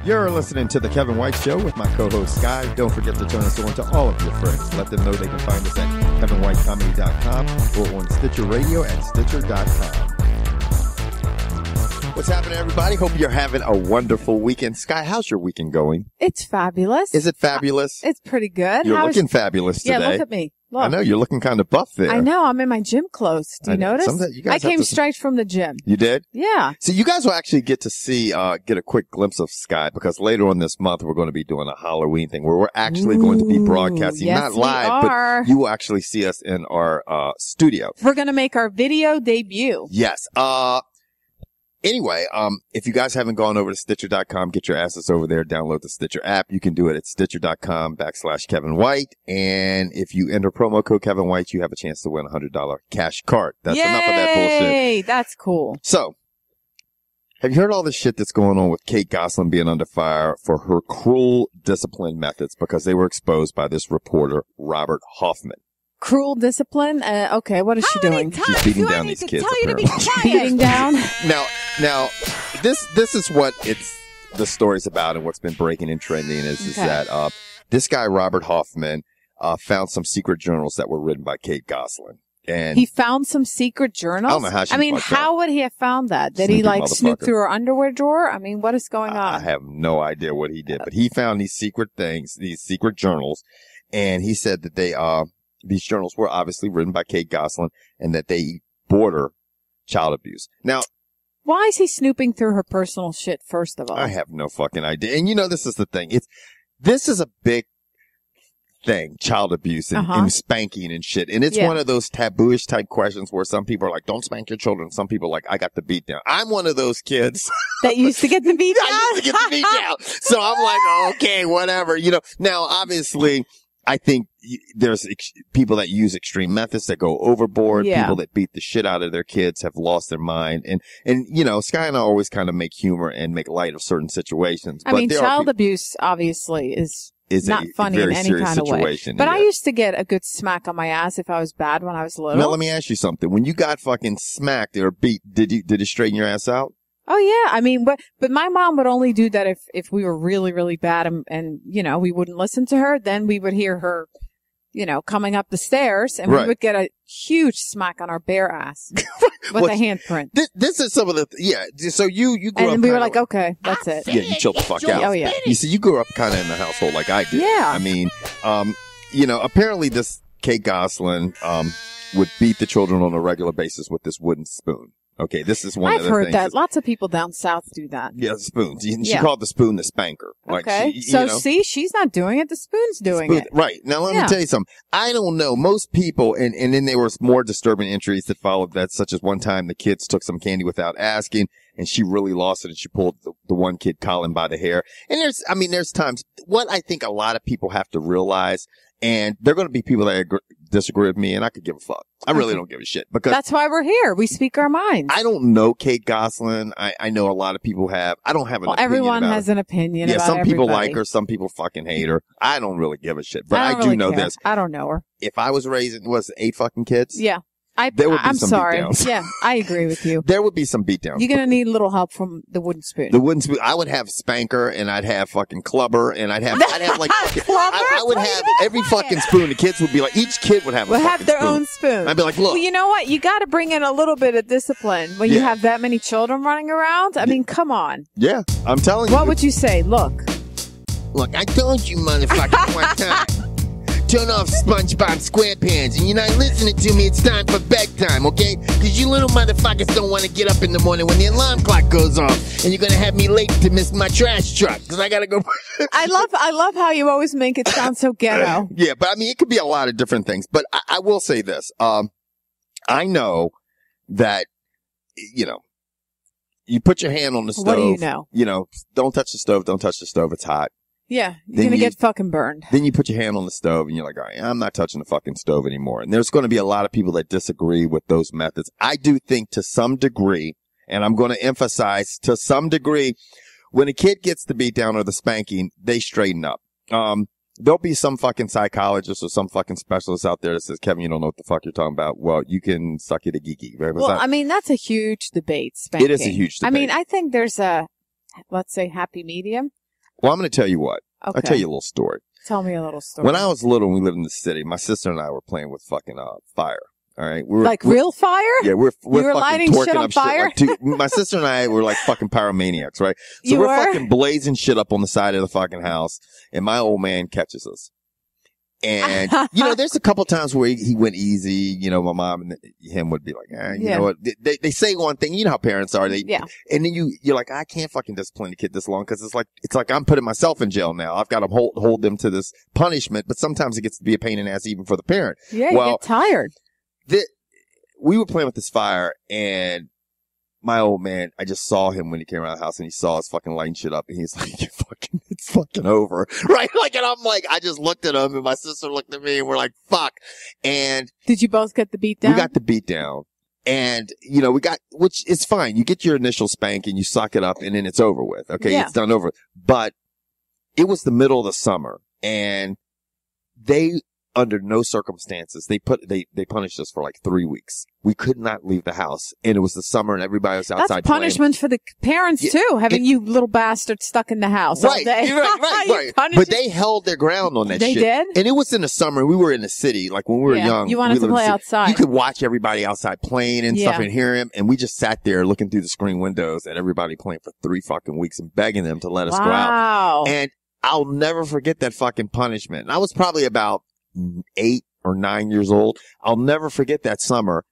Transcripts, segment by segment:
You're listening to The Kevin White Show with my co-host, Sky. Don't forget to turn us on to all of your friends. Let them know they can find us at kevinwhitecomedy.com or on Stitcher Radio at Stitcher.com. What's happening, everybody? Hope you're having a wonderful weekend. Sky, how's your weekend going? It's fabulous. Is it fabulous? It's pretty good. You're looking fabulous today. Yeah, look at me. Look. I know, you're looking kind of buff there. I know, I'm in my gym clothes. Do you notice? I came straight from the gym. You did? Yeah. So you guys will actually get to see, get a quick glimpse of Sky, because later on this month, we're going to be doing a Halloween thing where we're actually going to be broadcasting, yes, not live, but you will actually see us in our studio. We're going to make our video debut. Yes. Anyway, if you guys haven't gone over to Stitcher.com, get your asses over there, download the Stitcher app. You can do it at Stitcher.com/Kevin White. And if you enter promo code Kevin White, you have a chance to win a $100 cash card. That's enough of that bullshit. Yay! That's cool. So, have you heard all this shit that's going on with Kate Gosselin being under fire for her cruel discipline methods because they were exposed by this reporter, Robert Hoffman? Cruel discipline? Okay, what is she doing? She's beating down these kids. Beating down? Now, this is what the story's about, and what's been breaking and trending is that this guy Robert Hoffman found some secret journals that were written by Kate Gosselin. And he found some secret journals? I don't know how how would he have found that? Did he snoop through her underwear drawer? I mean, what is going on? I have no idea what he did, but he found these secret things, these secret journals, and he said that these journals were obviously written by Kate Gosselin and that they border child abuse. Now, why is he snooping through her personal shit, first of all? I have no fucking idea. And this is the thing. This is a big thing, child abuse and spanking and shit. And it's one of those tabooish type questions where some people are like, don't spank your children. Some people are like, I got the beat down. I'm one of those kids. That used to get the beat down? I used to get the beat down. So I'm like, okay, whatever. Now, obviously, I think there's people that use extreme methods that go overboard. Yeah. People that beat the shit out of their kids have lost their mind. And Sky and I always kind of make humor and make light of certain situations. I mean, child abuse obviously is not funny in any kind of way. But I used to get a good smack on my ass if I was bad when I was little. Now, let me ask you something. When you got fucking smacked or beat, did it straighten your ass out? Oh, yeah. I mean, but my mom would only do that if we were really, really bad and we wouldn't listen to her. Then we would hear her, coming up the stairs and we would get a huge smack on our bare ass with a handprint. This is some of the, so you grew up. And we were like, okay, that's it. Yeah, you chilled the fuck out. Oh, yeah. You see, you grew up kind of in the household like I did. Yeah. I mean, apparently this Kate Gosselin, would beat the children on a regular basis with this wooden spoon. Okay, this is one of the things. I've heard that. Lots of people down south do that. Yeah, spoons. She called the spoon the spanker. Okay. See, she's not doing it. The spoon's doing it. Right. Now, let me tell you something. I don't know. Most people, and then there was more disturbing entries that followed that, such as one time the kids took some candy without asking, and she really lost it, and she pulled the one kid, Colin, by the hair. And there's times, what I think a lot of people have to realize, and there are going to be people that disagree with me, and I could give a fuck. I really don't give a shit, because that's why we're here. We speak our minds. I don't know Kate Gosselin. I know a lot of people have. I don't have an opinion. Everyone has an opinion. Yeah, about some people everybody. like her, some people fucking hate her. I don't really give a shit, but I do know this. I don't know her. If I was raising 8 fucking kids, yeah. I'm sorry. Beatdowns. Yeah, I agree with you. There would be some beatdowns. You're going to need a little help from the wooden spoon. The wooden spoon. I would have spanker, and I'd have fucking clubber, and I'd have like, I would have every fucking spoon. The kids would be like, each kid would have their own spoon. I'd be like, look. Well, you know what? You got to bring in a little bit of discipline when you have that many children running around. I mean, come on. Yeah, I'm telling you. What would you say? Look, I told you, motherfucker, one time. Turn off SpongeBob SquarePants, and you're not listening to me. It's time for bedtime, okay? Because you little motherfuckers don't want to get up in the morning when the alarm clock goes off, and you're gonna have me late to miss my trash truck because I gotta go. I love how you always make it sound so ghetto. Yeah, but I mean, it could be a lot of different things. But I will say this: I know that you put your hand on the stove. What do you know? Don't touch the stove. Don't touch the stove. It's hot. Yeah, you're going to get fucking burned. Then you put your hand on the stove and you're like, all right, I'm not touching the fucking stove anymore. And there's going to be a lot of people that disagree with those methods. I do think to some degree, and I'm going to emphasize to some degree, when a kid gets the beat down or the spanking, they straighten up. There'll be some fucking psychologist or some fucking specialist out there that says, Kevin, you don't know what the fuck you're talking about. Well, you can suck it a geeky. Right? Well, I mean, that's a huge debate, spanking. It is a huge debate. I mean, I think there's a, let's say, happy medium. Well, I'm going to tell you what. Okay. I'll tell you a little story. Tell me a little story. When I was little and we lived in the city, my sister and I were playing with fucking fire. All right. Real fire? Yeah, we're you were fucking lighting torquing shit on up fire? shit. Like, my sister and I were like fucking pyromaniacs, right? So we're fucking blazing shit up on the side of the fucking house, and my old man catches us. And, there's a couple times where he went easy. My mom and him would be like, you know what? They say one thing. You know how parents are. And then you're like, I can't fucking discipline the kid this long because it's like I'm putting myself in jail now. I've got to hold them to this punishment. But sometimes it gets to be a pain in the ass even for the parent. Yeah, you get tired. We were playing with this fire, and my old man, I just saw him when he came around the house, and he saw us fucking lighting shit up, and he's like, it's fucking over. Right? Like, and I'm like, I just looked at him, and my sister looked at me, and we're like, fuck. And did you both get the beat down? We got the beat down. And, which is fine. You get your initial spank, and you suck it up, and then it's over with. Okay? Yeah. It's done over. But it was the middle of the summer, and under no circumstances, they punished us for like 3 weeks. We could not leave the house, and it was the summer, and everybody was outside. That's punishment for the parents too, having you little bastard stuck in the house all day. Right. But they held their ground on that shit. They did, and it was in the summer. We were in the city, like when we were young. You wanted to play outside. You could watch everybody outside playing and stuff, and hear him. And we just sat there looking through the screen windows at everybody playing for 3 fucking weeks and begging them to let us go out. And I'll never forget that fucking punishment. And I was probably about 8 or 9 years old. I'll never forget that summer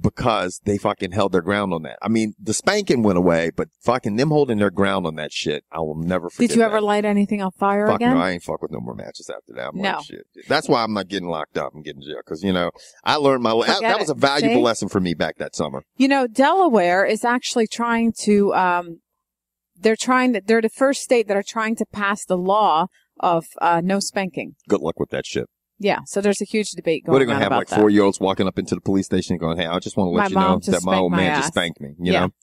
because they fucking held their ground on that. I mean, the spanking went away, but fucking them holding their ground on that shit, I will never forget. Did you ever light anything on fire again? No, I ain't fuck with no more matches after that. I'm no. Like, shit. That's why I'm not getting locked up and getting in jail. Cause I learned that was a valuable lesson for me back that summer. Delaware is actually trying to, they're the first state that are trying to pass the law of, no spanking. Good luck with that shit. Yeah, so there's a huge debate going on. What are you going to have, like 4-year-olds walking up into the police station going, hey, I just want to let you know that my old man just spanked me.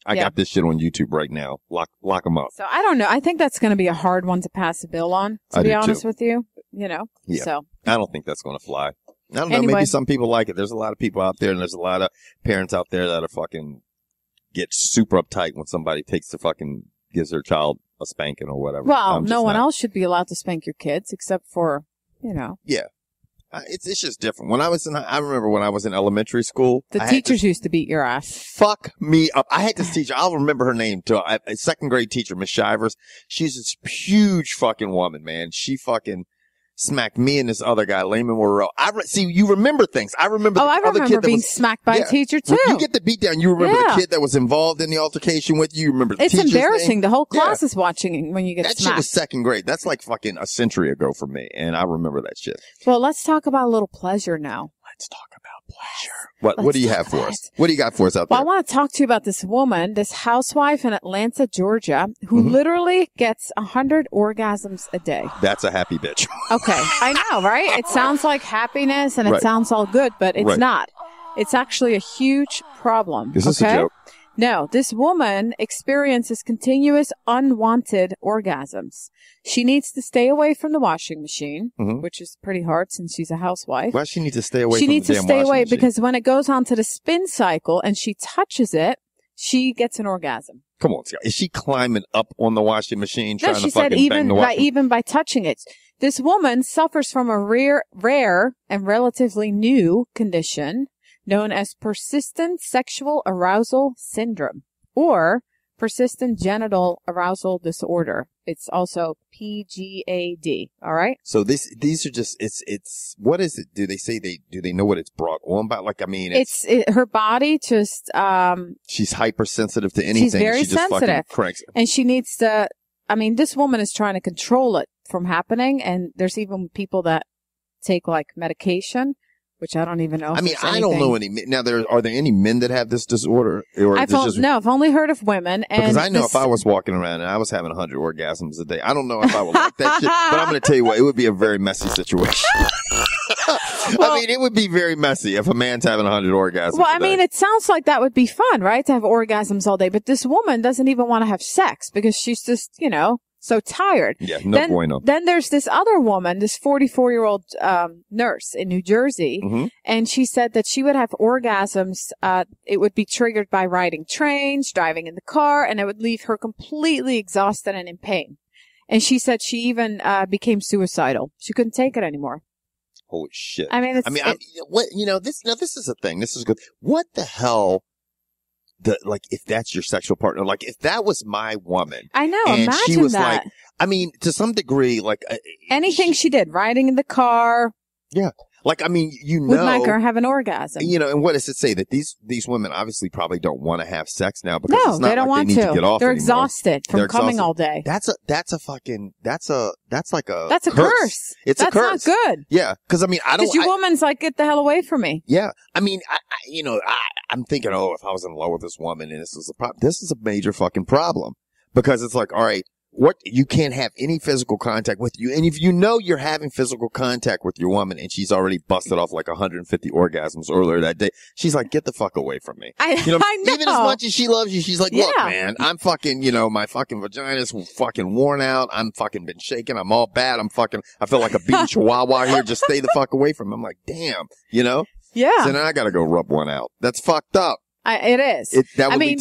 I got this shit on YouTube right now. Lock them up. So I don't know. I think that's going to be a hard one to pass a bill on, to be honest with you. Yeah. So I don't think that's going to fly. I don't know. Anyway. Maybe some people like it. There's a lot of people out there, and there's a lot of parents out there that are fucking get super uptight when somebody gives their child a spanking or whatever. Well, no one else should be allowed to spank your kids except for, Yeah. It's just different. I remember when I was in elementary school. The teachers used to beat your ass. Fuck me up. I had this teacher. I'll remember her name too. A second grade teacher, Miss Shivers. She's this huge fucking woman, man. She fucking smacked me and this other guy, Layman Moreau. See, you remember things. I remember the other kid that being smacked by a teacher too. When you get the beat down, you remember the kid that was involved in the altercation with you. You remember the teacher's embarrassing. name? The whole class is watching when you get that smacked. That shit was second grade. That's like fucking a century ago for me, and I remember that shit. Well, let's talk about a little pleasure now. Let's talk about pleasure. What do you have for us? What do you got for us out there? Well, I want to talk to you about this woman, this housewife in Atlanta, Georgia, who literally gets 100 orgasms a day. That's a happy bitch. Okay. I know, right? It sounds like happiness and it sounds all good, but it's not. It's actually a huge problem. Is this a joke? No, this woman experiences continuous unwanted orgasms. She needs to stay away from the washing machine, which is pretty hard since she's a housewife. Why does she need to stay away from the She needs to stay away machine? Because when it goes onto the spin cycle and she touches it, she gets an orgasm. Come on, Scott. Is she climbing up on the washing machine trying to fucking bang the washing? even by touching it. This woman suffers from a rare and relatively new condition known as persistent sexual arousal syndrome or persistent genital arousal disorder. It's also PGAD. All right. So these are just, it's, what is it? Do they know what it's brought on by? Like, I mean, her body just, she's hypersensitive to anything. She's very sensitive. Cranks. And she needs to, this woman is trying to control it from happening. And there's even people that take like medication, which I don't even know. I don't know any. Now, are there any men that have this disorder? Or I've only heard of women. Because I know if I was walking around and I was having 100 orgasms a day, I don't know if I would like that shit. But I'm going to tell you what, it would be a very messy situation. It would be very messy if a man's having 100 orgasms. Well, it sounds like that would be fun, right? To have orgasms all day. But this woman doesn't even want to have sex because she's just, so tired. Yeah, bueno. Then there's this other woman, this 44-year-old nurse in New Jersey, and she said that she would have orgasms. It would be triggered by riding trains, driving in the car, and it would leave her completely exhausted and in pain. And she said she even became suicidal. She couldn't take it anymore. Holy shit. I mean, this is a thing. This is good. What the hell? If that's your sexual partner, like if that was my woman. I know. And Imagine she was that. like, I mean, to some degree, like anything she did, riding in the car. Yeah. Like, I mean, would make her have an orgasm. And what does it say? That these women obviously probably don't want to have sex now because it's not they don't like want they need to. to get off They're anymore. exhausted from coming all day. That's a curse. It's a curse. That's not good. Yeah. Cause I mean, Because you woman's like, get the hell away from me. Yeah. I mean, I'm thinking, if I was in love with this woman and this was a problem, this is a major fucking problem because it's like, all right, you can't have any physical contact with you. And if you know you're having physical contact with your woman and she's already busted off like 150 orgasms earlier that day, she's like, get the fuck away from me. I know. Even as much as she loves you, she's like, look, man, I'm fucking, my fucking vagina's fucking worn out. I'm fucking been shaking. I'm all bad. I feel like a beaten chihuahua here. Just stay the fuck away from me. I'm like, damn, Yeah. So then I gotta go rub one out. That's fucked up. It is.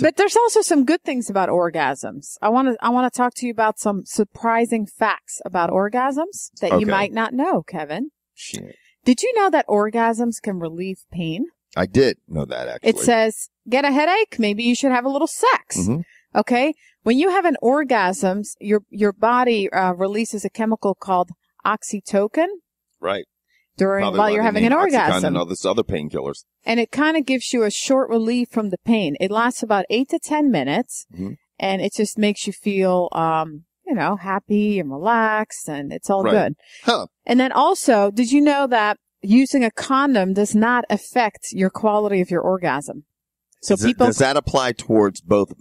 But there's also some good things about orgasms. I want to talk to you about some surprising facts about orgasms that you might not know, Kevin. Shit. Did you know that orgasms can relieve pain? I did know that, actually. It says, get a headache? Maybe you should have a little sex. Mm-hmm. Okay? When you have an orgasm, your body releases a chemical called oxytocin. Right. While you're having an orgasm. And all this other painkillers. And it kind of gives you a short relief from the pain. It lasts about 8 to 10 minutes. Mm-hmm. And it just makes you feel, happy and relaxed, and it's all good. Huh. And then also, did you know that using a condom does not affect your quality of your orgasm? So does that apply towards both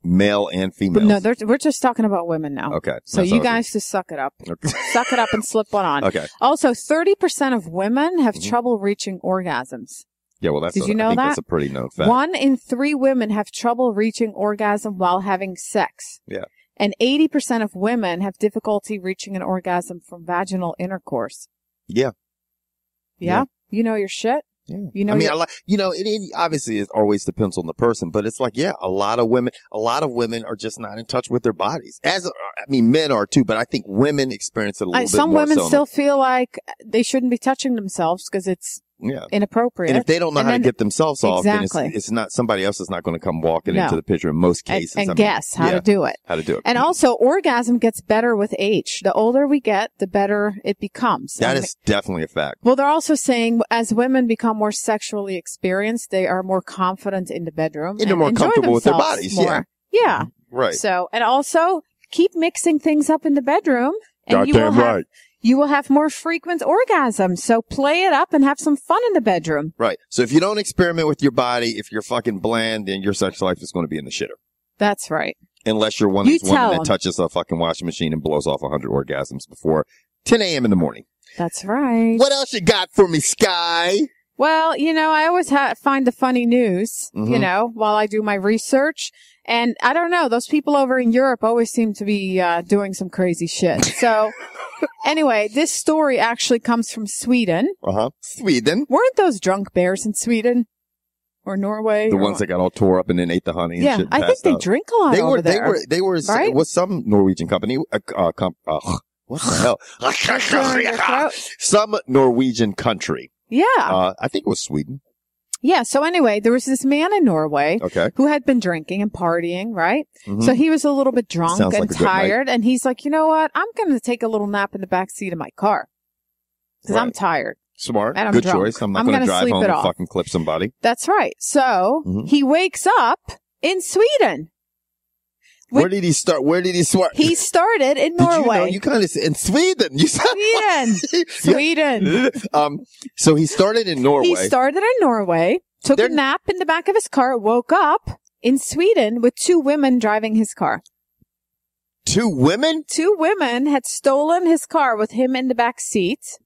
male and female? No, we're just talking about women now. Okay. So you guys just suck it up. Okay. Suck it up and slip one on. Okay. Also, 30% of women have trouble reaching orgasms. Yeah, well, Did you know I think that? That's a pretty known fact. 1 in 3 women have trouble reaching orgasm while having sex. Yeah. And 80% of women have difficulty reaching an orgasm from vaginal intercourse. Yeah. Yeah? You know your shit? Yeah. It obviously it always depends on the person, but it's like, a lot of women are just not in touch with their bodies. Men are too, but I think women experience it a little bit more. Some women still feel like they shouldn't be touching themselves because it's inappropriate. And if they don't know how to get themselves off, then it's not, somebody else is not going to come walking into the picture in most cases. And guess how to do it. And Mm-hmm. also, orgasm gets better with age. The older we get, the better it becomes. That is definitely a fact. Well, they're also saying as women become more sexually experienced, they are more confident in the bedroom. And they're more comfortable with their bodies. More. Yeah. Right. So, and also keep mixing things up in the bedroom. And Goddamn right. You will have more frequent orgasms. So play it up and have some fun in the bedroom. Right. So if you don't experiment with your body, if you're fucking bland, then your sex life is going to be in the shitter. That's right. Unless you're one of these women that touches a fucking washing machine and blows off 100 orgasms before 10 a.m. in the morning. That's right. What else you got for me, Sky? Well, I always find the funny news, while I do my research. And I don't know, those people over in Europe always seem to be doing some crazy shit. So anyway, this story actually comes from Sweden. Sweden. Weren't those drunk bears in Sweden or Norway? The ones that got all tore up and then ate the honey and shit. I think they drink a lot over there. They were, right? It was some Norwegian company, what the hell? Some Norwegian country. Yeah. I think it was Sweden. Yeah. So anyway, there was this man in Norway who had been drinking and partying, right? Mm-hmm. So he was a little bit drunk and tired. And he's like, you know what? I'm going to take a little nap in the back seat of my car because I'm tired. Smart. And I'm Good drunk. choice. I'm not going to drive home and fucking clip somebody. That's right. So he wakes up in Sweden. Where did he start? He started in Norway. You kind of in Sweden. You said Sweden. So he started in Norway. He started in Norway, took a nap in the back of his car, woke up in Sweden with 2 women driving his car. 2 women? 2 women had stolen his car with him in the back seat.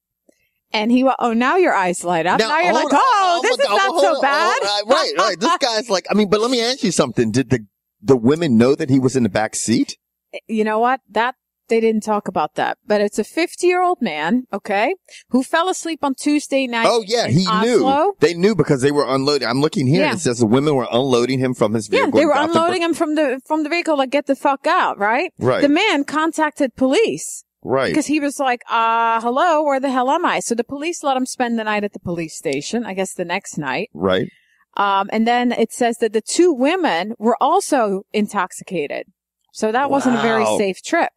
And now your eyes light up. Now you're like, this is not so bad. Right. This guy's like, but let me ask you something. Did the women know that he was in the back seat? You know what? That They didn't talk about that, but it's a 50-year-old man, okay, who fell asleep on Tuesday night. Oh yeah, he Oslo. knew. They knew because they were unloading. I'm looking here, and it says the women were unloading him from his vehicle. Yeah, they were unloading him from the vehicle, like, get the fuck out, right? Right. The man contacted police. Right. Because he was like, hello, where the hell am I? So the police let him spend the night at the police station, I guess the next night. Right. And then it says that the two women were also intoxicated. So that wasn't a very safe trip.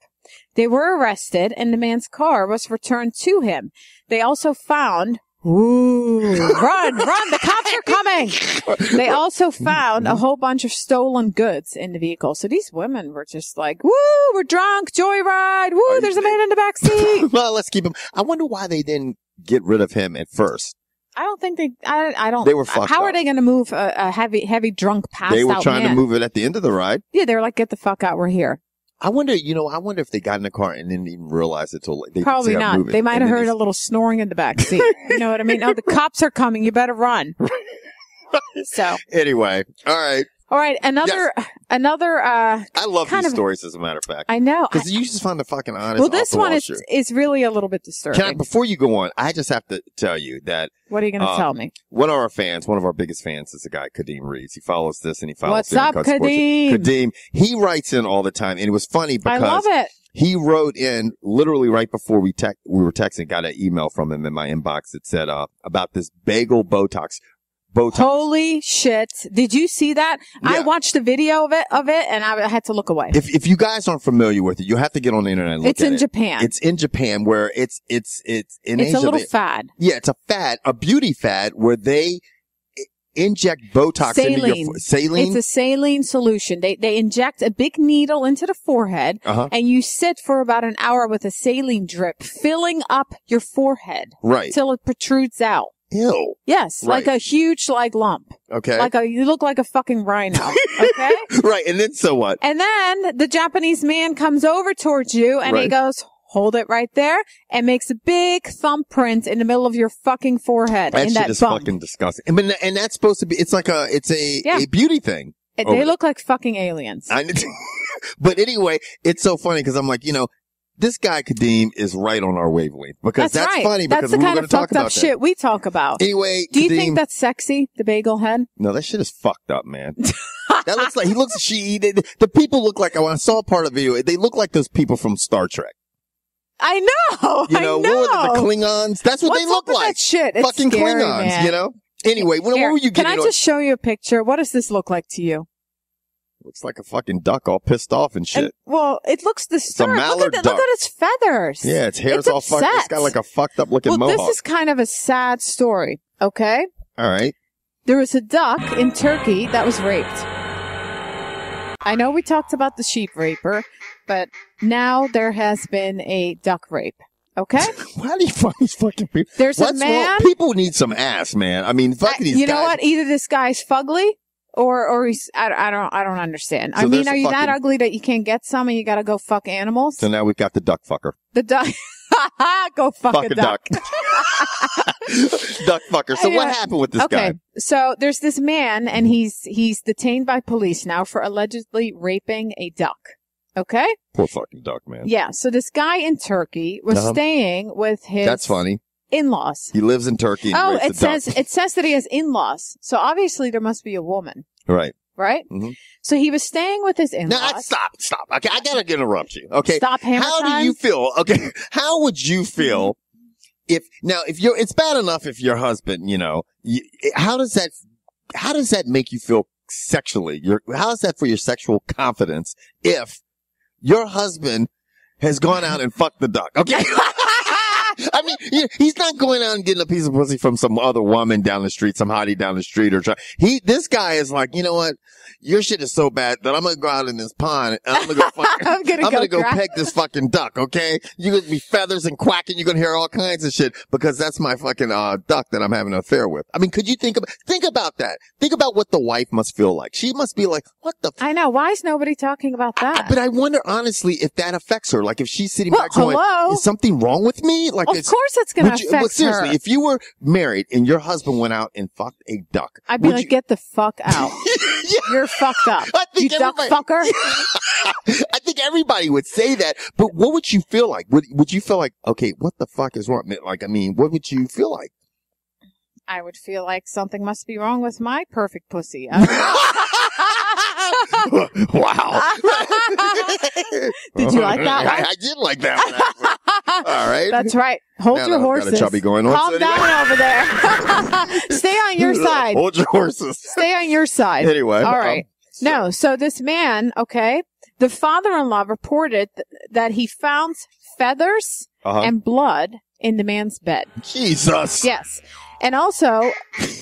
They were arrested and the man's car was returned to him. They also found, run, the cops are coming. They also found a whole bunch of stolen goods in the vehicle. So these women were just like, woo, we're drunk, joyride, woo, there's a man in the back seat. Well, let's keep him. I wonder why they didn't get rid of him at first. I don't think I don't. They were fucked How up. are they going to move a heavy drunk passed out man? They were trying to move it at the end of the ride. Yeah, they were like, get the fuck out, we're here. I wonder if they got in the car and didn't even realize it till they probably not. They might have heard a little snoring in the back seat. You know what I mean? Oh, the cops are coming. You better run. So anyway, all right. Another. I love these stories, as a matter of fact. I know because you just find the fucking honest. Well, this one is really a little bit disturbing. Before you go on, I just have to tell you that. What are you going to tell me? One of our biggest fans is a guy, Kadeem Reeves. He follows this and he follows. What's up, Kadeem? Kadeem. He writes in all the time, and it was funny because I love it. He wrote in literally right before we were texting. Got an email from him in my inbox that said about this bagel Botox. Holy shit. Did you see that? Yeah. I watched the video of it and I had to look away. If you guys aren't familiar with it, you have to get on the internet and look at it. It's in Japan. It's in Japan where it's in Asia. It's a little fad. Yeah, it's a fad, a beauty fad where they inject Botox into your saline. It's a saline solution. They inject a big needle into the forehead and you sit for about an hour with a saline drip filling up your forehead. Right. Till it protrudes out. Ew. Yes, right. Like a huge lump. Okay. You look like a fucking rhino. Okay. Right. And then so what? And then the Japanese man comes over towards you and he goes, hold it right there, and makes a big thumbprint in the middle of your fucking forehead. That shit is fucking disgusting. And that's supposed to be, it's like a beauty thing. They look like fucking aliens. But anyway, it's so funny because I'm like, this guy Kadeem is right on our wavelength because that's right. Funny because we're going to talk about that. Shit we talk about. Anyway, do you think that's sexy? The bagel head? No, that shit is fucked up, man. That looks like the people look like, when I saw part of the video, they look like those people from Star Trek. I know. What were the Klingons? That's what they look like. That shit? It's fucking scary, Klingons, man. Anyway, what were you getting? Can I just show you a picture? What does this look like to you? Looks like a fucking duck all pissed off and shit. It looks disturbing. It's a mallard duck. Look at its feathers. Yeah, its hair's all fucked. It's got like a fucked up looking mohawk. This is kind of a sad story, okay? All right. There was a duck in Turkey that was raped. I know we talked about the sheep raper, but now there has been a duck rape. Okay? Why do you find these fucking people? There's a man. Wrong? People need some ass, man. I mean, fucking these guys. You know what? Either this guy's fugly. Or he's, I don't understand. So are you that ugly that you can't get some and you gotta go fuck animals? So now we've got the duck fucker. The duck. Go fuck a duck. Duck fucker. So what happened with this guy? So there's this man and he's detained by police now for allegedly raping a duck. Okay? Poor fucking duck, man. Yeah. So this guy in Turkey was staying with his. That's funny. In-laws. He lives in Turkey. And it says that he has in-laws. So obviously there must be a woman. Right. Right? Mm-hmm. So he was staying with his in-laws. No, stop. Okay, I gotta interrupt you. Okay. Stop hammer How time? do you feel? Okay. How would you feel it's bad enough if your husband, how does that make you feel sexually? How is that for your sexual confidence if your husband has gone out and fucked the duck? Okay. I mean, he's not going out and getting a piece of pussy from some other woman down the street, some hottie down the street this guy is like, you know what? Your shit is so bad that I'm going to go out in this pond and I'm going to go I'm going to go peg this fucking duck. Okay. You're going to be feathers and quacking. You're going to hear all kinds of shit because that's my fucking, duck that I'm having an affair with. I mean, could you think about that? Think about what the wife must feel like. She must be like, what the I know. Why is nobody talking about that? But I wonder honestly if that affects her. Like if she's sitting back going, is something wrong with me? Like, Okay, of course it's going to affect but seriously, her. if you were married and your husband went out and fucked a duck, I'd be like, get the fuck out. Yeah. You're fucked up. I think You duck fucker. I think everybody would say that, but what would you feel like? Would you feel like, okay, what the fuck is wrong? Like, I mean, what would you feel like? I would feel like something must be wrong with my perfect pussy. Wow. Did you like that one? I did like that one. All right. That's right. Hold your horses. Got a chubby going on. Calm down over there. Stay on your side. Hold your horses. Stay on your side. Anyway. All right. No. So this man, okay, the father-in-law reported that he found feathers and blood in the man's bed. Jesus. Yes. And also,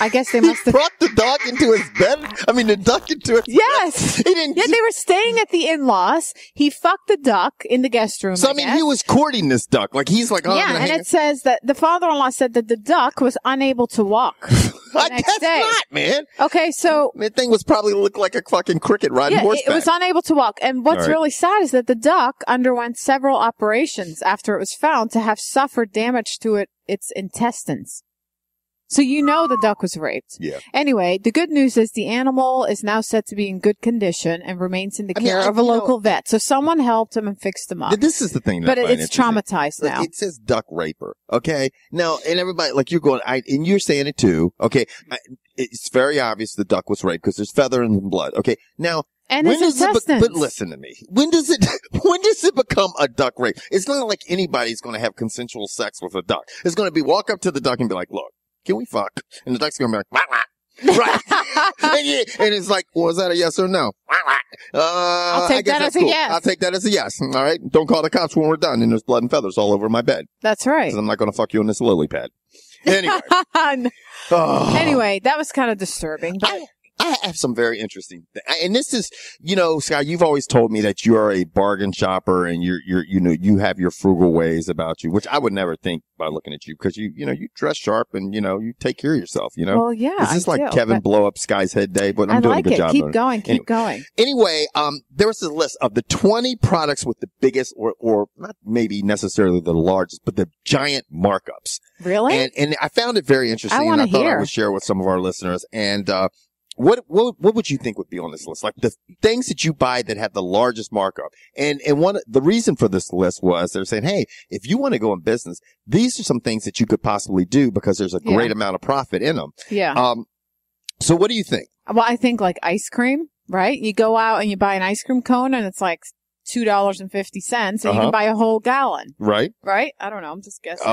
I guess they must have brought the dog into his bed. I mean, the duck into his yes. bed. He didn't. Yeah, they were staying at the in-laws. He fucked the duck in the guest room. So I mean, he was courting this duck. Like he's like, oh, yeah. And it says that the father-in-law said that the duck was unable to walk the next day. Not, man. Okay, so that thing was probably looked like a fucking cricket riding horseback. It was unable to walk. And what's really sad is that the duck underwent several operations after it was found to have suffered damage to its intestines. So you know the duck was raped. Yeah. Anyway, the good news is the animal is now said to be in good condition and remains in the care of a local vet. So someone helped him and fixed him up. This is the thing. But it's traumatized now. It says duck raper. Okay. Now, and everybody, like you're going, and you're saying it too. Okay. It's very obvious the duck was raped because there's feather and blood. Okay. Now, and his intestines. But listen to me. When does it become a duck rape? It's not like anybody's going to have consensual sex with a duck. It's going to be walk up to the duck and be like, look, can we fuck? And the duck's going to be like, wah, wah. Right. and it's like, well, is that a yes or no? I'll take that as a yes. I'll take that as a yes. All right. Don't call the cops when we're done and there's blood and feathers all over my bed. That's right. Because I'm not going to fuck you on this lily pad. Anyway. Anyway, that was kind of disturbing. But I have some very interesting and this is, Scott, you've always told me that you are a bargain shopper and you have your frugal ways about you, which I would never think by looking at you because you dress sharp and, you take care of yourself, Well, yeah. Is this like Kevin blow up Sky's head day? But I'm doing a good job. Keep going. Keep going. Anyway, there was a list of the 20 products with the biggest or not maybe necessarily the largest, but the giant markups. Really? And I found it very interesting. And I thought I would share with some of our listeners. And, what would you think would be on this list? Like the things that you buy that have the largest markup. And the reason for this list was they're saying, hey, if you want to go in business, these are some things that you could possibly do because there's a great amount of profit in them. Yeah. So what do you think? Well, I think like ice cream, right? You go out and you buy an ice cream cone and it's like $2.50 and you can buy a whole gallon. Right. Right? I don't know. I'm just guessing.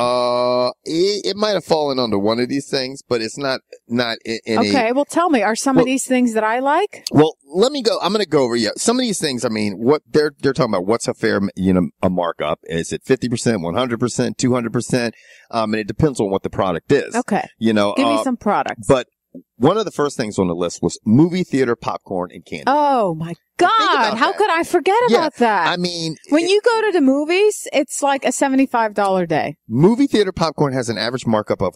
It might have fallen under one of these things, but it's not any. Okay. Well, tell me, are some of these things that I like? Well, let me go. I'm going to go over some of these things. I mean, what they're talking about, what's a fair, a markup? Is it 50%, 100%, 200%? And it depends on what the product is. Okay. Give me some products. But one of the first things on the list was movie theater popcorn and candy. Oh my God. How could I forget about that? I mean, when you go to the movies, it's like a $75 day. Movie theater popcorn has an average markup of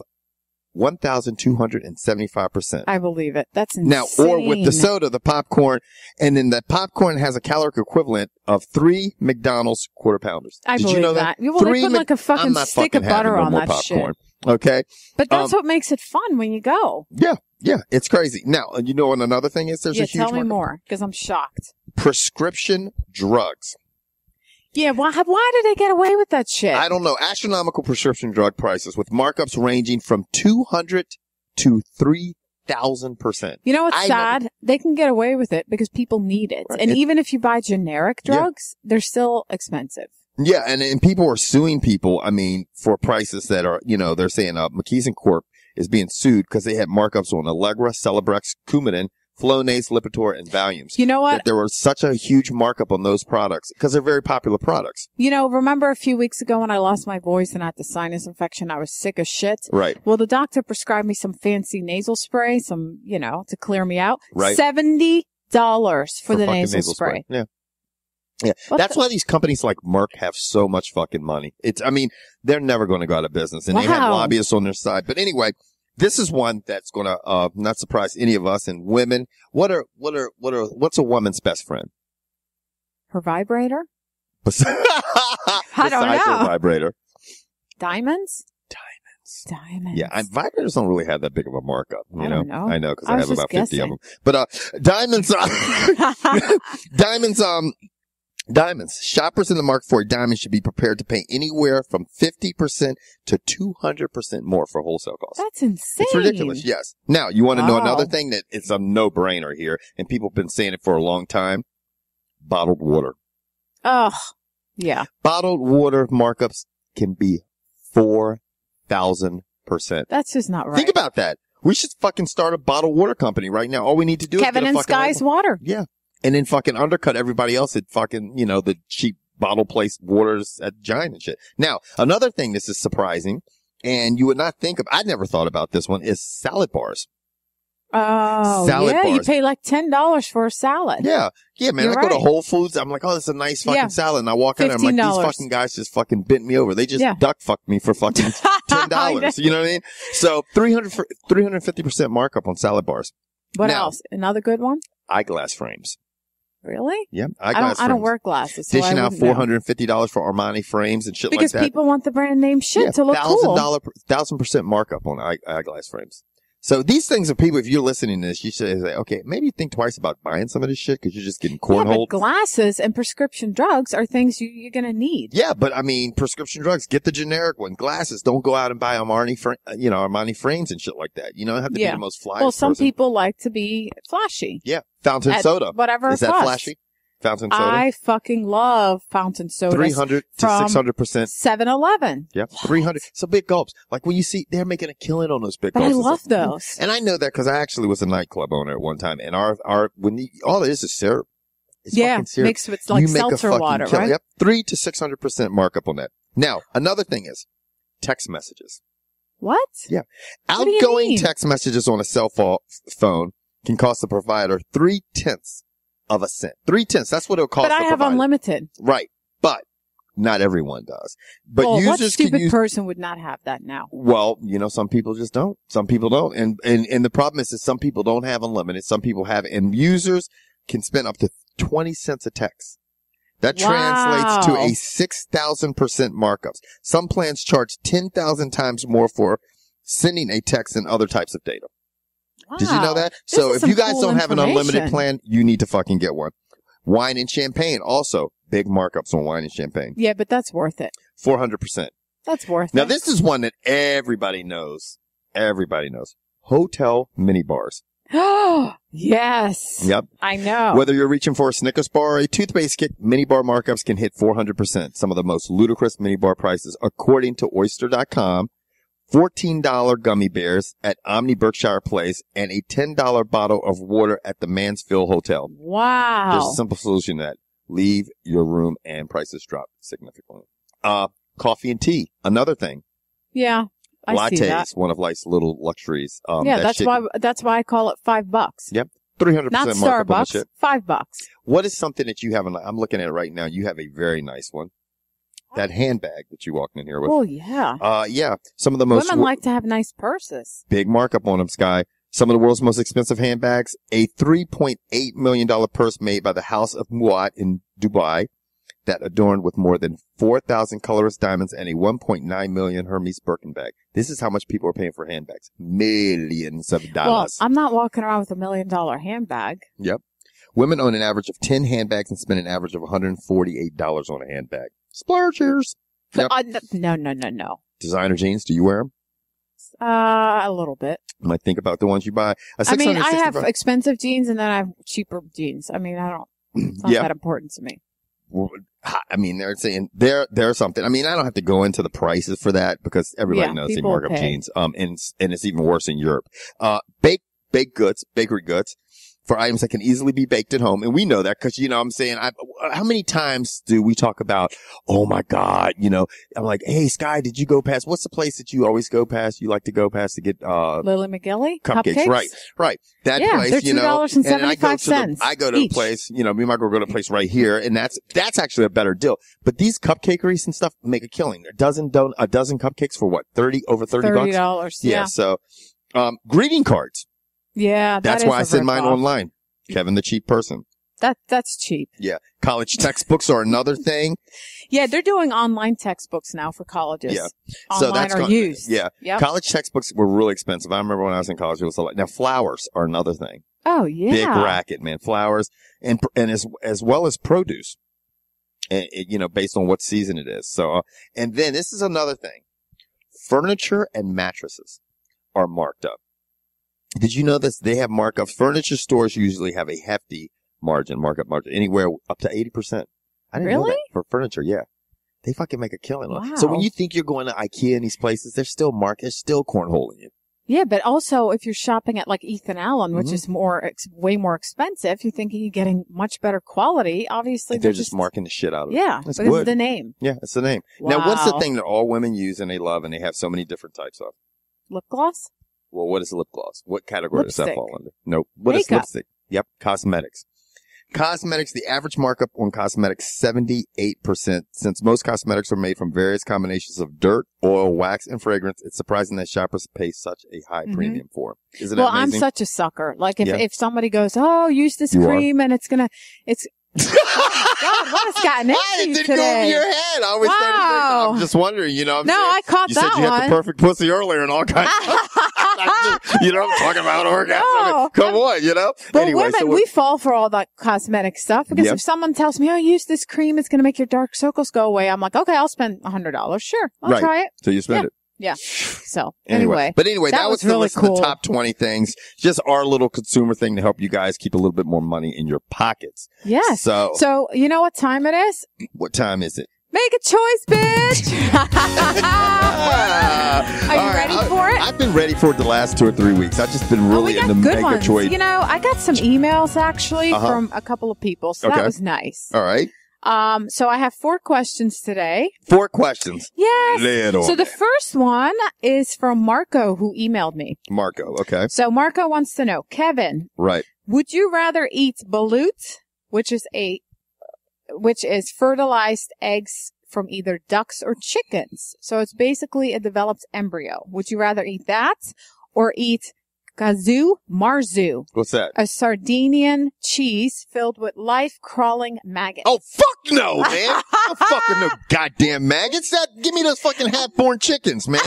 1,275%. I believe it. That's insane. Now, or with the soda, the popcorn, and then the popcorn has a caloric equivalent of 3 McDonald's quarter pounders. Did you know that? Well, they put like a fucking stick of butter on that popcorn. Shit. Okay. But that's what makes it fun when you go. Yeah. Yeah. It's crazy. Now, you know what another thing is? There's a huge tell me more, because I'm shocked. Prescription drugs. Yeah, why did they get away with that shit? I don't know. Astronomical prescription drug prices with markups ranging from 200 to 3,000%. You know what's sad? They can get away with it because people need it. Right. And even if you buy generic drugs, they're still expensive. Yeah, and people are suing people, I mean, for prices that are, they're saying McKesson Corp is being sued because they had markups on Allegra, Celebrex, Coumadin, Flonase, Lipitor, and Valiums. You know what? That there was such a huge markup on those products because they're very popular products. Remember a few weeks ago when I lost my voice and I had the sinus infection, I was sick as shit? Right. Well, the doctor prescribed me some fancy nasal spray, to clear me out. Right. $70 for the nasal spray. Yeah. Yeah. That's why these companies like Merck have so much fucking money. They're never going to go out of business and they have lobbyists on their side. But anyway, this is one that's going to, not surprise any of us and women. What's a woman's best friend? Her vibrator? I don't know. Her vibrator. Diamonds? Yeah, vibrators don't really have that big of a markup. You know? I know because I have about 50 of them. But diamonds, diamonds. Shoppers in the market for a diamond should be prepared to pay anywhere from 50% to 200% more for wholesale costs. That's insane. It's ridiculous. Yes. Now, you want to know another thing that it's a no-brainer here, and people have been saying it for a long time? Bottled water. Oh, yeah. Bottled water markups can be 4,000%. That's just not right. Think about that. We should fucking start a bottled water company right now. All we need to do is Kevin and Sky's Water. Yeah. And then fucking undercut everybody else at fucking, the cheap bottle place waters at Giant and shit. Now, another thing this is surprising, and you would not think of, I never thought about this one, is salad bars. Oh, salad bars. You pay like $10 for a salad. Yeah. Yeah, man. Go to Whole Foods. I'm like, oh, this is a nice fucking salad. And I walk out and I'm like, these fucking guys just fucking bent me over. They just duck fucked me for fucking $10. You know what I mean? So 350% markup on salad bars. What else? Another good one? Eyeglass frames. Really? Yeah, eyeglass frames. I don't wear glasses. So dishing out $450 for Armani frames and shit like that. Because people want the brand name shit to look cool. 1,000% markup on eyeglass frames. So these things are people, if you're listening to this, you should say, okay, maybe think twice about buying some of this shit because you're just getting cornholed. Yeah, but glasses and prescription drugs are things you're going to need. Yeah, but I mean, prescription drugs, get the generic one. Glasses, don't go out and buy Armani frames and shit like that. You don't have to be the most fly. Well, some people like to be flashy. Yeah, fountain soda. Whatever is that flashy? Fountain soda. I fucking love fountain soda. 300 to 600%. 7-Eleven. Yep. 300. So big gulps. Like when you see, they're making a killing on those big gulps. I love those. And I know that because I actually was a nightclub owner at one time. And all it is syrup. It's fucking syrup. Mixed with like seltzer water, right? Yep. 300 to 600% markup on that. Now, another thing is text messages. What? Yeah. Outgoing text messages on a cell phone can cost the provider 0.3 of a cent. 0.3. That's what it'll cost. But I have unlimited. Right. But not everyone does. But users what stupid person would not have that now? Well, some people just don't. Some people don't. And the problem is that some people don't have unlimited. Some people have it. And users can spend up to 20 cents a text. That translates to a 6,000% markups. Some plans charge 10,000 times more for sending a text than other types of data. Wow. Did you know that? So if you guys don't have an unlimited plan, you need to fucking get one. Wine and champagne, also big markups on wine and champagne. Yeah, but that's worth it. 400%. That's worth it. Now this is one that everybody knows. Everybody knows. Hotel mini bars. Oh, yes. Yep. I know. Whether you're reaching for a Snickers bar or a toothpaste kit, mini bar markups can hit 400%. Some of the most ludicrous mini bar prices, according to Oyster.com. $14 gummy bears at Omni Berkshire Place and a $10 bottle of water at the Mansfield Hotel. Wow. There's a simple solution to that. Leave your room and prices drop significantly. Coffee and tea, another thing. Yeah. I see that. Lattes, one of life's little luxuries. That's why I call it $5. Yep. 300% Not markup on that Starbucks, shit. $5. What is something that you have I'm looking at it right now. You have a very nice one. That handbag that you walked in here with. Oh, yeah. Yeah. Some of the most... Women like to have nice purses. Big markup on them, Sky. Some of the world's most expensive handbags. A $3.8 million purse made by the House of Muad in Dubai that adorned with more than 4,000 colorless diamonds and a 1.9 million Hermes Birkin bag. This is how much people are paying for handbags. Millions of dollars. Well, I'm not walking around with $1 million handbag. Yep. Women own an average of 10 handbags and spend an average of $148 on a handbag. Splurgers. Yep. No. Designer jeans, do you wear them? A little bit. You might think about the ones you buy. I have expensive jeans and then I have cheaper jeans. I mean, it's not that important to me. I mean, they're saying there's something. I mean, I don't have to go into the prices for that because everybody knows they mark up jeans. And it's even worse in Europe. Baked goods, bakery goods. For items that can easily be baked at home. And we know that because, I'm saying, how many times do we talk about, oh my God, I'm like, hey, Sky, did you go past, what's the place that you always go past, you like to go past to get, Lily McGilly? Cupcakes. Right. That place, they're $2.75. I go to a place, me and my girl go to a place right here and that's actually a better deal. But these cupcakeries and stuff make a killing. A dozen cupcakes for what? Over $30? $30. Yeah. So, greeting cards. Yeah, that's why I send mine online. Kevin, the cheap person. That's cheap. Yeah. College textbooks are another thing. Yeah, they're doing online textbooks now for colleges. Yeah. Online or used. Yeah. Yep. College textbooks were really expensive. I remember when I was in college, it was a lot. Now, flowers are another thing. Oh, yeah. Big racket, man. Flowers and as well as produce, based on what season it is. So, and then this is another thing. Furniture and mattresses are marked up. Did you know this? They have markups. Furniture stores usually have a hefty markup margin, anywhere up to 80%. I didn't know that for furniture. Yeah. They fucking make a killing. Wow. So when you think you're going to IKEA and these places, they're still cornholing you. Yeah, but also if you're shopping at like Ethan Allen, which is way more expensive, you're thinking you're getting much better quality. Obviously, they're just marking the shit out of it. Yeah, that's because of the name. Yeah, it's the name. Wow. Now, what's the thing that all women use and they love and they have so many different types of? Lip gloss? Well, what is lip gloss? What category Lipstick. does that fall under? Nope. What is lipstick? Yep. Cosmetics. Cosmetics, the average markup on cosmetics, 78%. Since most cosmetics are made from various combinations of dirt, oil, wax, and fragrance, it's surprising that shoppers pay such a high premium for them. Isn't that amazing? I'm such a sucker. Like if somebody goes, oh, use this cream and it's oh God, what has gotten into you didn't today? go over your head. I always started thinking, I'm just wondering, I caught you that said you one. had the perfect pussy earlier and all kinds of I'm talking about orgasm. No. Come on, But anyway, women, we fall for all that cosmetic stuff because if someone tells me, oh, use this cream, it's going to make your dark circles go away. I'm like, okay, I'll spend $100. Sure. I'll try it. So you spend it. Yeah. So anyway. But anyway, that was really cool. The top 20 things. Just our little consumer thing to help you guys keep a little bit more money in your pockets. Yes. So you know what time it is? What time is it? Make a choice, bitch. Are you ready for it? I've been ready for it the last 2 or 3 weeks. I've just been really in the mega choice. I got some emails actually from a couple of people, so that was nice. All right. So I have 4 questions today. 4 questions. Yes. So the first one is from Marco, who emailed me. Marco, okay. So Marco wants to know, Kevin. Right. Would you rather eat balut, which is fertilized eggs from either ducks or chickens? So it's basically a developed embryo. Would you rather eat that or eat marzu? What's that? A Sardinian cheese filled with life-crawling maggots. Oh, fuck no, man. I'm fucking no goddamn maggots. Give me those fucking half-born chickens, man.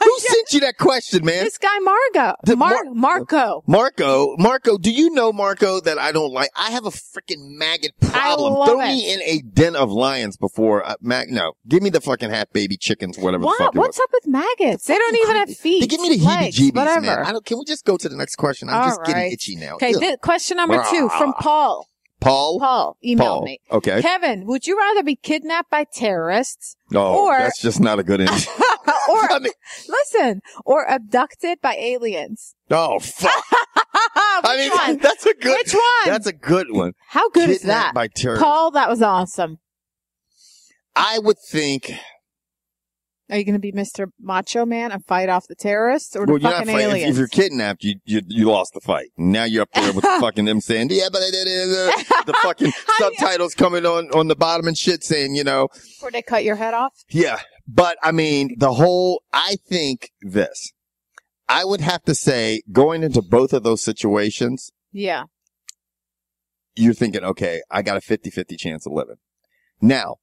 Who sent you that question, man? This guy Marco. Marco, do you know, Marco, that I don't like? I have a freaking maggot problem. Throw me in a den of lions before, no. Give me the fucking half baby chickens, whatever the fuck it was. What's up with maggots? They don't even have feet. They give me the heebie-jeebies, man. Can we just go to the next question? I'm just getting itchy now. Okay, question number 2 from Paul. Paul emailed me. Okay. Kevin, would you rather be kidnapped by terrorists? No, that's just not a good answer. or abducted by aliens? Oh, fuck. Which one? That's a good Which one? That's a good one. How good is that? By terrorists. Paul, that was awesome. I would think. Are you going to be Mr. Macho Man and fight off the terrorists or the fucking aliens? If you're kidnapped, you lost the fight. Now you're up there with the fucking them saying, yeah, but the fucking subtitles coming on the bottom and shit saying, Before they cut your head off? Yeah. But I mean, I think this. I would have to say, going into both of those situations. Yeah. You're thinking, okay, I got a 50-50 chance of living. Now,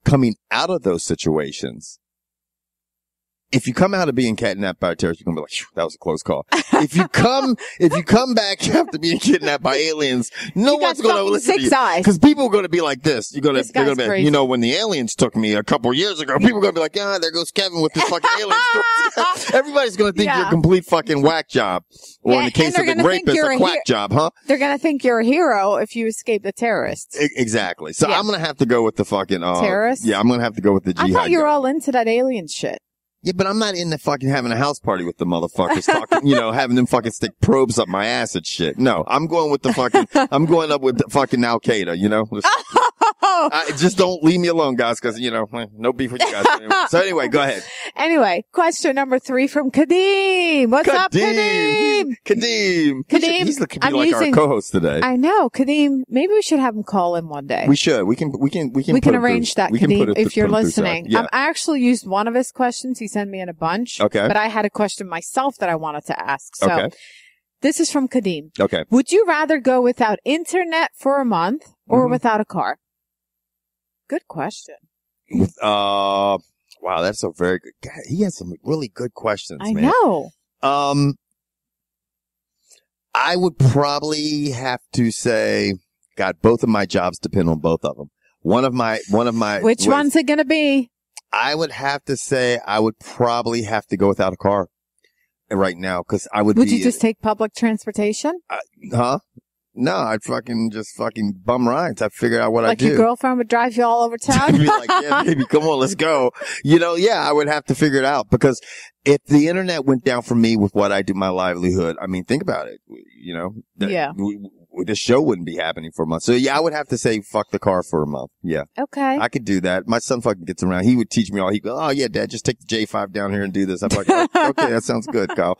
coming out of those situations, if you come out of being kidnapped by a terrorist, you're gonna be like, that was a close call. If you come back after being kidnapped by aliens, no one's gonna listen to you. Because people are gonna be like this. They're gonna be like, when the aliens took me a couple years ago, people are gonna be like, there goes Kevin with his fucking alien story. Everybody's gonna think you're a complete fucking whack job. Or in the case of the rapist, a quack job, huh? They're gonna think you're a hero if you escape the terrorists. Exactly. So I'm gonna have to go with the fucking terrorists. Yeah, I'm gonna have to go with the jihad. I thought you were all into that alien shit. Yeah, but I'm not in the fucking having a house party with the motherfuckers talking, having them fucking stick probes up my ass and shit. No, I'm going with I'm going up with the fucking Al Qaeda, just don't leave me alone, guys, because, no beef with you guys. So anyway, go ahead. Anyway, question number 3 from Kadeem. What's up, Kadeem? Kadeem. He's looking to be like our co-host today. I know, Kadeem. Maybe we should have him call in one day. We should. We can arrange that, Kadeem, if you're listening. Yeah. I actually used one of his questions. He sent me in a bunch. Okay. But I had a question myself that I wanted to ask. So This is from Kadeem. Okay. Would you rather go without internet for a month or without a car? Good question. Wow, that's a very good guy. He has some really good questions, I man. know. I would probably have to say, God, both of my jobs depend on both of them. One of my. Which one's it going to be? I would have to say I would probably have to go without a car right now because I would. Would you just take public transportation? Huh? No, I'd fucking bum rides. I'd figure out what I'd do. Like your girlfriend would drive you all over town? I'd be like, yeah, baby, come on, let's go. I would have to figure it out because if the internet went down for me with what I do, my livelihood, I mean, think about it, this show wouldn't be happening for a month. So yeah, I would have to say fuck the car for a month. Yeah. Okay. I could do that. My son fucking gets around. He would teach me all. He'd go, oh yeah, Dad, just take the J5 down here and do this. I'm like, oh, okay, that sounds good, Kyle.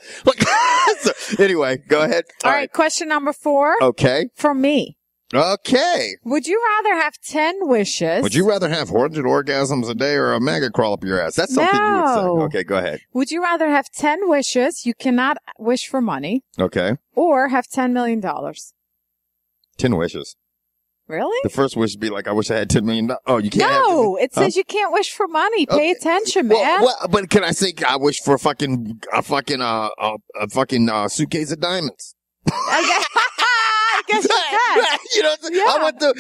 So, anyway, go ahead. All right. Question number 4. Okay. From me. Okay. Would you rather have 10 wishes? Would you rather have 100 orgasms a day or a maggot crawl up your ass? That's something you would say. Okay, go ahead. Would you rather have 10 wishes? You cannot wish for money. Okay. Or have $10 million? 10 wishes. Really? The first wish would be like, I wish I had $10 million. Oh, you can't. No, it says you can't wish for money. Pay attention, man. Well, but can I say I wish for a fucking suitcase of diamonds? I guess you can. You know what I'm saying? Yeah.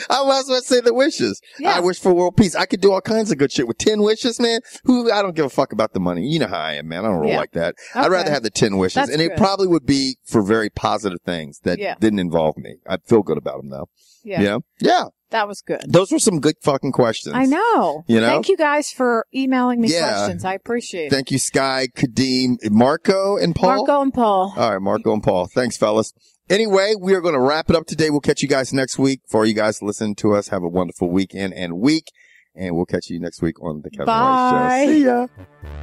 I was going to say the wishes. Yeah. I wish for world peace. I could do all kinds of good shit with 10 wishes, man. I don't give a fuck about the money. You know how I am, man. I don't roll like that. Okay. I'd rather have the 10 wishes. That's good. It probably would be for very positive things that didn't involve me. I'd feel good about them though. Yeah. Yeah. That was good. Those were some good fucking questions. I know. Thank you guys for emailing me questions. I appreciate it. Thank you, Sky, Kadeem, Marco, and Paul. Marco and Paul. All right, Marco and Paul. Thanks, fellas. Anyway, we are going to wrap it up today. We'll catch you guys next week. For you guys listening to us, have a wonderful weekend and week. And we'll catch you next week on The Kevin White Show. See ya.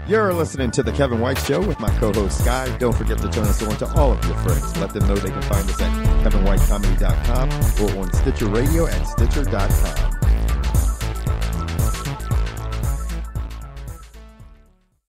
You're listening to The Kevin White Show with my co-host, Sky. Don't forget to turn us on to all of your friends. Let them know they can find us at kevinwhitecomedy.com or on Stitcher Radio at Stitcher.com.